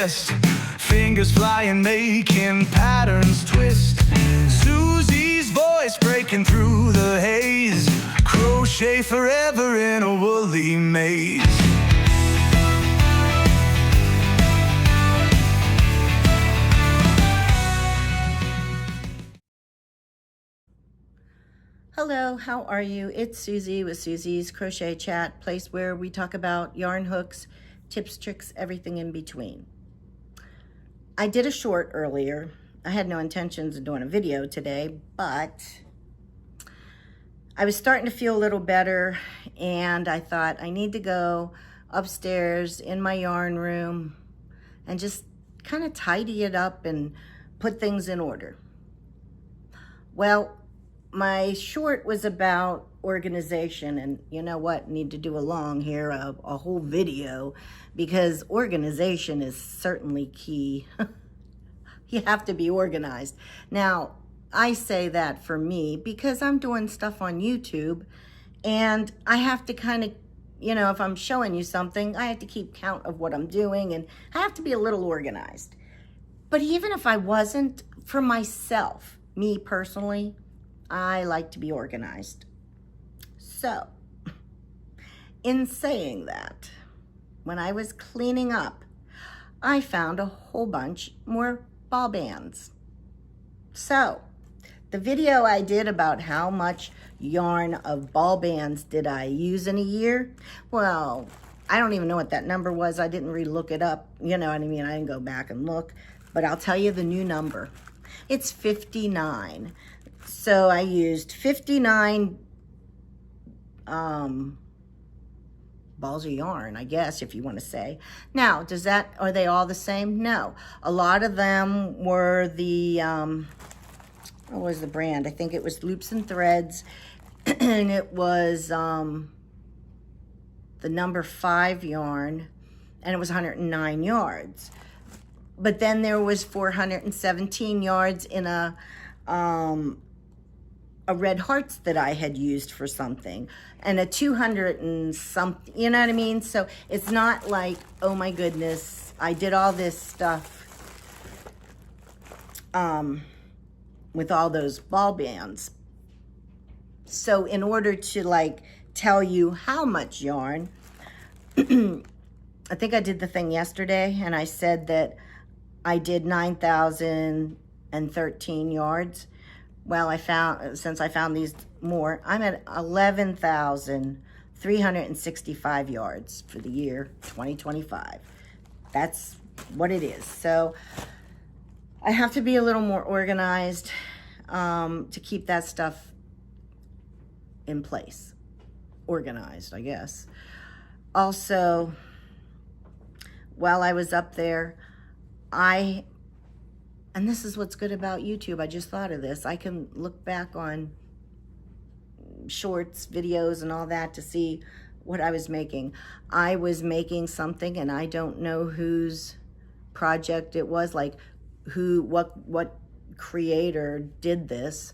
chest, fingers flying, making patterns twist. Susie's voice breaking through the haze, crochet forever in a woolly maze. Hello, how are you? It's Susie with Susie's Crochet Chat, place where we talk about yarn hooks, tips, tricks, everything in between. I did a short earlier. I had no intentions of doing a video today, but I was starting to feel a little better, and I thought I need to go upstairs in my yarn room and just kind of tidy it up and put things in order. Well, my short was about organization, and you know what, need to do a whole video, because organization is certainly key. You have to be organized. Now, I say that for me because I'm doing stuff on YouTube, and I have to kind of, if I'm showing you something, I have to keep count of what I'm doing, and I have to be a little organized. But even if I wasn't, for myself, me personally, I like to be organized. So, in saying that, when I was cleaning up, I found a whole bunch more ball bands. So, the video I did about how much yarn of ball bands did I use in a year, well, I don't even know what that number was. I didn't really look it up. You know what I mean? I didn't go back and look, but I'll tell you the new number. It's 59. So I used 59 balls of yarn, I guess, if you want to say. Now, are they all the same? No. A lot of them were the, what was the brand? I think it was Loops and Threads, and it was the number 5 yarn, and it was 109 yards. But then there was 417 yards in a red hearts that I had used for something, and a 200 and something, you know what I mean? So it's not like, oh my goodness, I did all this stuff with all those ball bands. So in order to tell you how much yarn, I think I did the thing yesterday, and I said that I did 9,013 yards. Well, since I found these more, I'm at 11,365 yards for the year 2025. That's what it is. So I have to be a little more organized to keep that stuff in place. Organized, I guess. Also, while I was up there, and this is what's good about YouTube, I just thought of this, I can look back on shorts, videos, and all that to see what I was making. I was making something, and I don't know whose project it was, what creator did this.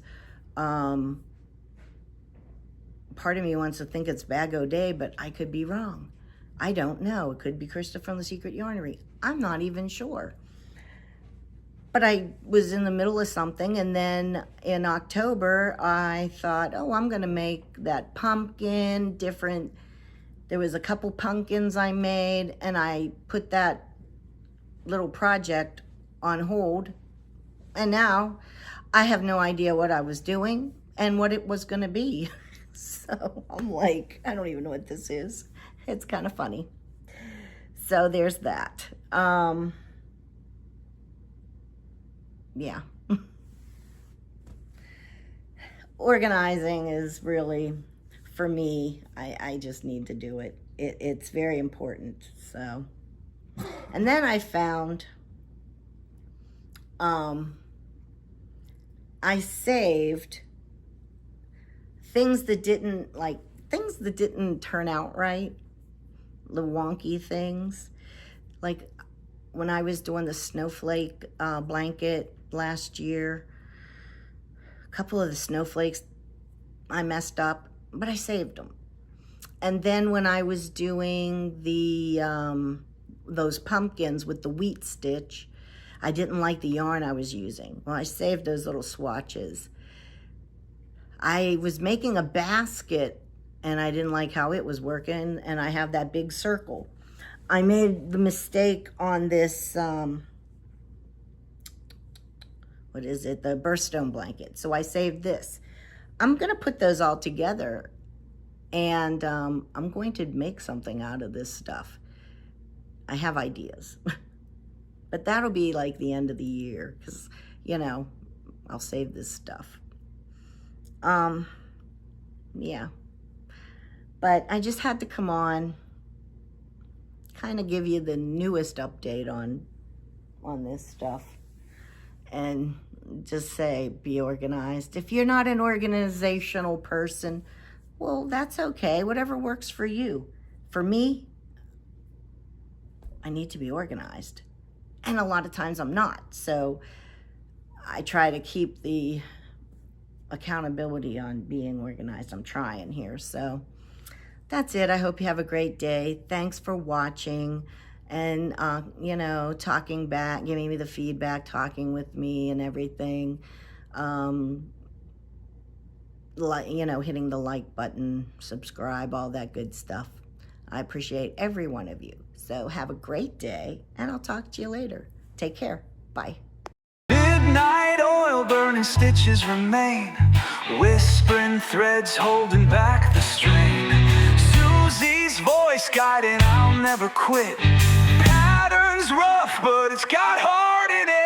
Part of me wants to think it's Bag O' Day, but I could be wrong. I don't know. It could be Krista from the Secret Yarnery. I'm not even sure. But I was in the middle of something, and then in October, I thought, oh, I'm going to make that pumpkin different. There was a couple pumpkins I made, and I put that little project on hold. And now I have no idea what I was doing and what it was going to be. So I'm like, I don't even know what this is. It's kind of funny. So there's that. Yeah. Organizing is really, for me, I just need to do it. It's very important. So, and then I found, I saved things that didn't turn out right, the wonky things. Like when I was doing the snowflake blanket last year, a couple of the snowflakes I messed up, but I saved them. And then when I was doing the those pumpkins with the wheat stitch. I didn't like the yarn I was using. Well, I saved those little swatches. I was making a basket and I didn't like how it was working, and I have that big circle. I made the mistake on this, what is it? The birthstone blanket. So I saved this. I'm gonna put those all together, and I'm going to make something out of this stuff. I have ideas. But that'll be like the end of the year, because, you know, I'll save this stuff. Yeah. But I just had to come on, kind of give you the newest update on this stuff, and just say, be organized. If you're not an organizational person, well, that's okay. Whatever works for you. For me, I need to be organized. And a lot of times I'm not. So I try to keep the accountability on being organized. I'm trying here. So that's it. I hope you have a great day. Thanks for watching and, you know, talking back, giving me the feedback, talking with me and everything. Like, you know, hitting the like button, subscribe, all that good stuff. I appreciate every one of you. So have a great day, and I'll talk to you later. Take care. Bye. Midnight oil burning stitches remain, whispering threads holding back the strain. Susie's voice guiding, I'll never quit. Pattern's rough, but it's got heart in it.